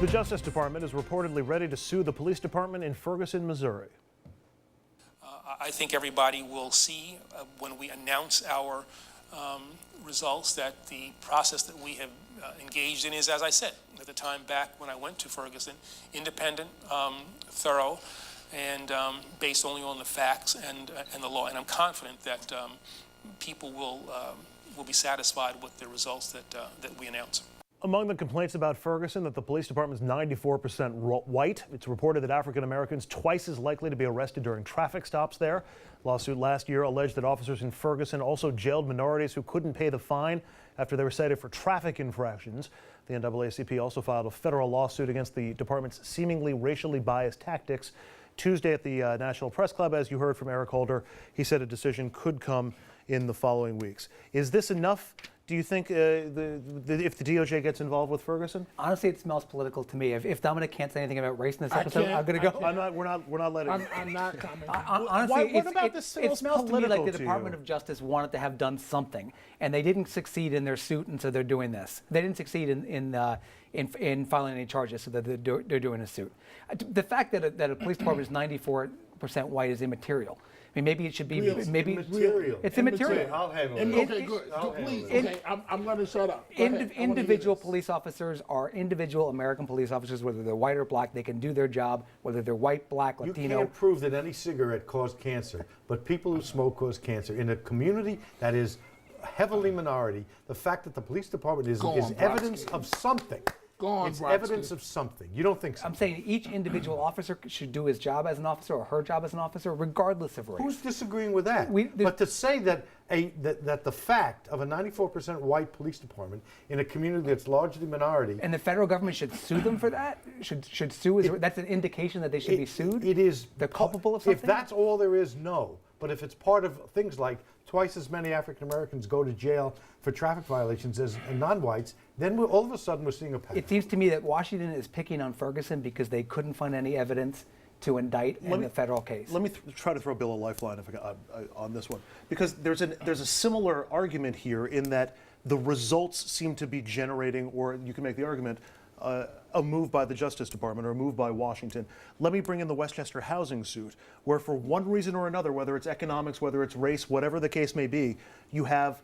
The Justice Department is reportedly ready to sue the police department in Ferguson, Missouri. I think everybody will see when we announce our results that the process that we have engaged in is, as I said at the time back when I went to Ferguson, independent, thorough, and based only on the facts and the law. And I'm confident that people will be satisfied with the results that we announce. Among the complaints about Ferguson, that the police department is 94% white. It's reported that African Americans twice as likely to be arrested during traffic stops there. Lawsuit last year alleged that officers in Ferguson also jailed minorities who couldn't pay the fine after they were cited for traffic infractions. The NAACP also filed a federal lawsuit against the department's seemingly racially biased tactics. Tuesday at the National Press Club, as you heard from Eric Holder, he said a decision could come in the following weeks. Is this enough? Do you think if the DOJ gets involved with Ferguson? Honestly, it smells political to me. If Dominic can't say anything about race in this episode, I'm going to go. We're not letting. I'm not commenting. Honestly, what about this it smells to me like the to Department you? of Justice wanted to have done something, and they didn't succeed in their suit, and so they're doing this. They didn't succeed in filing any charges, so that they're doing a suit. The fact that a police department is 94% white is immaterial. I mean, maybe it should be. Maybe immaterial. It's immaterial. I'll handle it. Okay, good. Please. Okay, I'm going to shut up. Individual police officers are individual American police officers, whether they're white or black. They can do their job, whether they're white, black, Latino. You can't prove that any cigarette caused cancer, but people who smoke cause cancer. In a community that is heavily minority, the fact that the police department is evidence of something. It's evidence of something. You don't think so? I'm saying each individual officer should do his job as an officer or her job as an officer, regardless of race. Who's disagreeing with that? But to say that that the fact of a 94% white police department in a community that's largely minority, and the federal government should sue them for that? Should sue? That's an indication that they should be sued? It is. They're culpable of something? If that's all there is, no. But if it's part of things like twice as many African Americans go to jail for traffic violations as non-whites, then all of a sudden we're seeing a pattern. It seems to me that Washington is picking on Ferguson because they couldn't find any evidence to indict in the federal case. Let me try to throw Bill a lifeline on this one, because there's a similar argument here in that the results seem to be generating, or you can make the argument, a move by the Justice Department or a move by Washington. Let me bring in the Westchester housing suit, where for one reason or another, whether it's economics, whether it's race, whatever the case may be, you have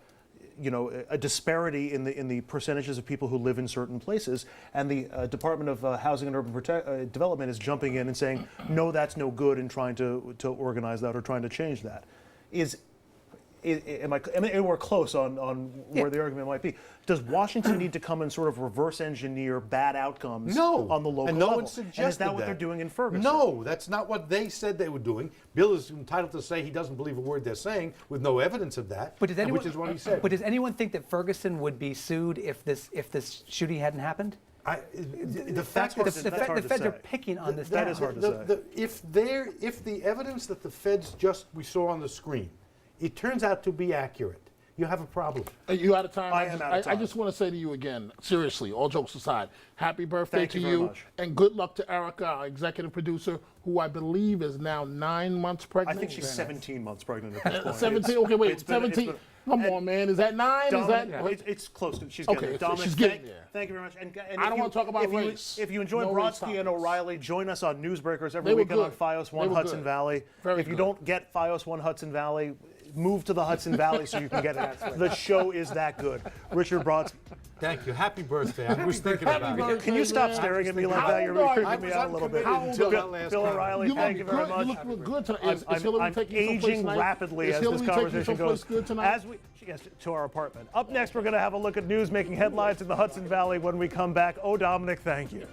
a disparity in the percentages of people who live in certain places, and the Department of Housing and Urban Development is jumping in and saying, no, that's no good, and trying to organize that or trying to change that. Am I anywhere close on where the argument might be? Does Washington need to come and sort of reverse engineer bad outcomes on the local and no level? one suggested and is that what they're doing in Ferguson? No, that's not what they said they were doing. Bill is entitled to say he doesn't believe a word they're saying with no evidence of that, which is what he said. But does anyone think that Ferguson would be sued if this shooting hadn't happened? The fact that the feds are picking on this. That is hard to say. If the evidence that the feds we saw on the screen, it turns out to be accurate, you have a problem. You out of time? I am out of time. I just want to say to you again, seriously, all jokes aside, happy birthday Thank to you very you, much. and good luck to Erica, our executive producer, who I believe is now 9 months pregnant. I think she's 17 months pregnant at this point. 17? Okay, wait, 17. Come on, man. Is that 9? Dominic, it's close. She's getting there. Dominic, she's getting there. Thank you very much. And I don't want to talk about race. If you enjoy No race Brodsky and topics. O'Reilly, join us on Newsbreakers every They were weekend on good. Fios They 1 were Hudson good. Valley. Very If you good. don't get Fios 1 Hudson Valley, move to the Hudson Valley so you can get it. The show is that good. Richard Brodsky. Thank you. Happy birthday. I was thinking about it. Can you stop staring at me like that? You're really creeping me out a little bit. Bill O'Reilly, thank you very much. You look good tonight. I'm aging rapidly as this conversation goes. As Yes, to our apartment. Up next, we're going to have a look at news making headlines in the Hudson Valley when we come back. Oh, Dominic, thank you.